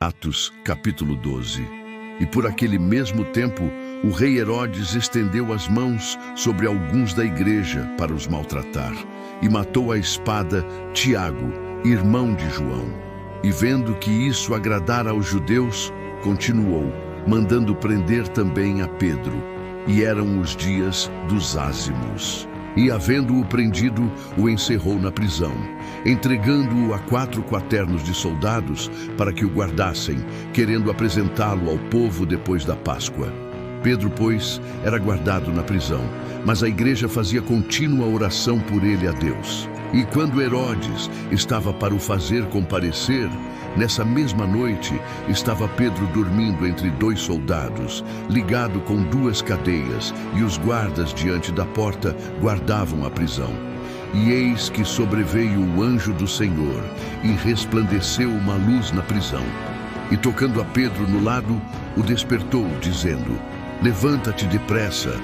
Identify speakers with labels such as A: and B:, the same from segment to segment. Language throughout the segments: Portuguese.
A: Atos, capítulo 12. E por aquele mesmo tempo, o rei Herodes estendeu as mãos sobre alguns da igreja para os maltratar, e matou à espada Tiago, irmão de João. E vendo que isso agradara aos judeus, continuou, mandando prender também a Pedro. E eram os dias dos ázimos. E, havendo-o prendido, o encerrou na prisão, entregando-o a 4 quaternos de soldados para que o guardassem, querendo apresentá-lo ao povo depois da Páscoa. Pedro, pois, era guardado na prisão, mas a igreja fazia contínua oração por ele a Deus. E quando Herodes estava para o fazer comparecer, nessa mesma noite estava Pedro dormindo entre 2 soldados, ligado com 2 cadeias, e os guardas diante da porta guardavam a prisão. E eis que sobreveio o anjo do Senhor, e resplandeceu uma luz na prisão. E tocando a Pedro no lado, o despertou, dizendo: "Levanta-te depressa."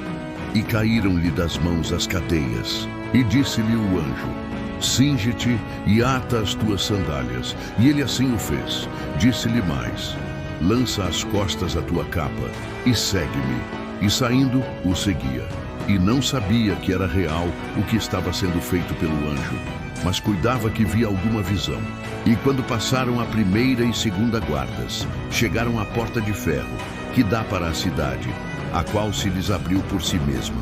A: E caíram-lhe das mãos as cadeias. E disse-lhe o anjo: "Cinge-te e ata as tuas sandálias." E ele assim o fez. Disse-lhe mais: "Lança às costas a tua capa e segue-me." E saindo, o seguia. E não sabia que era real o que estava sendo feito pelo anjo, mas cuidava que via alguma visão. E quando passaram a 1ª e 2ª guardas, chegaram à porta de ferro, que dá para a cidade, a qual se lhes abriu por si mesma.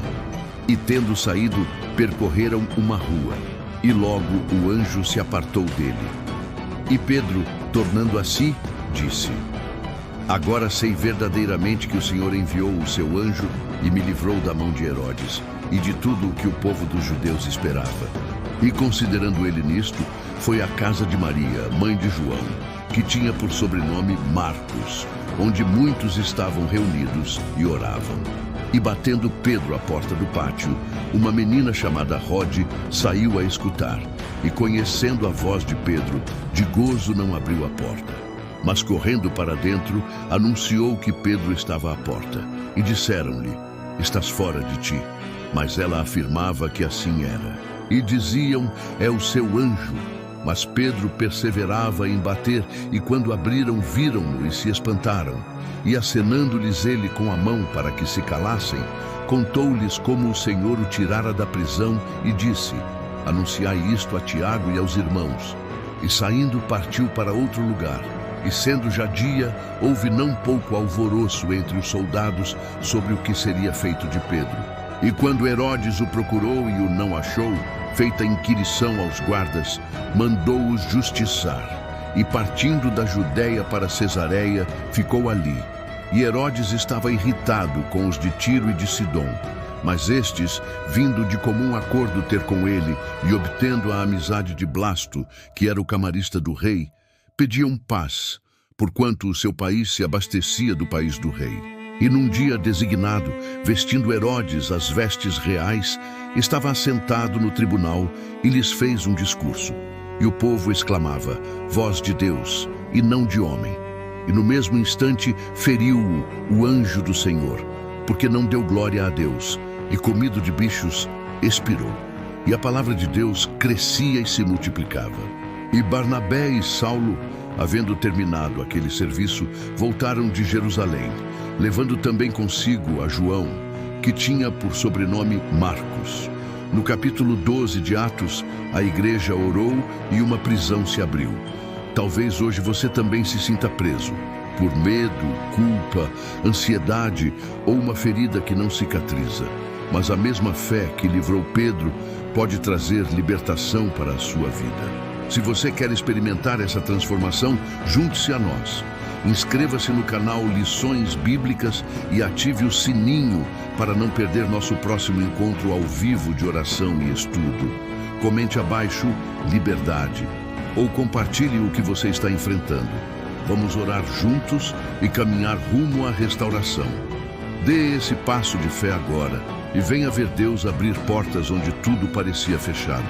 A: E tendo saído, percorreram uma rua. E logo o anjo se apartou dele. E Pedro, tornando a si, disse: "Agora sei verdadeiramente que o Senhor enviou o seu anjo e me livrou da mão de Herodes e de tudo o que o povo dos judeus esperava." E considerando ele nisto, foi à casa de Maria, mãe de João, que tinha por sobrenome Marcos, onde muitos estavam reunidos e oravam. E batendo Pedro à porta do pátio, uma menina chamada Rode saiu a escutar, e conhecendo a voz de Pedro, de gozo não abriu a porta. Mas correndo para dentro, anunciou que Pedro estava à porta. E disseram-lhe: "Estás fora de ti." Mas ela afirmava que assim era. E diziam: "É o seu anjo." Mas Pedro perseverava em bater, e quando abriram, viram-no e se espantaram. E acenando-lhes ele com a mão para que se calassem, contou-lhes como o Senhor o tirara da prisão e disse: "Anunciai isto a Tiago e aos irmãos." E saindo partiu para outro lugar. E sendo já dia, houve não pouco alvoroço entre os soldados sobre o que seria feito de Pedro. E quando Herodes o procurou e o não achou, feita inquirição aos guardas, mandou-os justiçar. E partindo da Judéia para Cesareia, ficou ali. E Herodes estava irritado com os de Tiro e de Sidom. Mas estes, vindo de comum acordo ter com ele e obtendo a amizade de Blasto, que era o camarista do rei, pediam paz, porquanto o seu país se abastecia do país do rei. E num dia designado, vestindo Herodes as vestes reais, estava assentado no tribunal e lhes fez um discurso. E o povo exclamava: "Voz de Deus, e não de homem." E no mesmo instante feriu-o o anjo do Senhor, porque não deu glória a Deus, e comido de bichos, expirou. E a palavra de Deus crescia e se multiplicava. E Barnabé e Saulo, havendo terminado aquele serviço, voltaram de Jerusalém, levando também consigo a João, que tinha por sobrenome Marcos. No capítulo 12 de Atos, a igreja orou e uma prisão se abriu. Talvez hoje você também se sinta preso, por medo, culpa, ansiedade ou uma ferida que não cicatriza. Mas a mesma fé que livrou Pedro pode trazer libertação para a sua vida. Se você quer experimentar essa transformação, junte-se a nós. Inscreva-se no canal Lições Bíblicas e ative o sininho para não perder nosso próximo encontro ao vivo de oração e estudo. Comente abaixo liberdade ou compartilhe o que você está enfrentando. Vamos orar juntos e caminhar rumo à restauração. Dê esse passo de fé agora e venha ver Deus abrir portas onde tudo parecia fechado.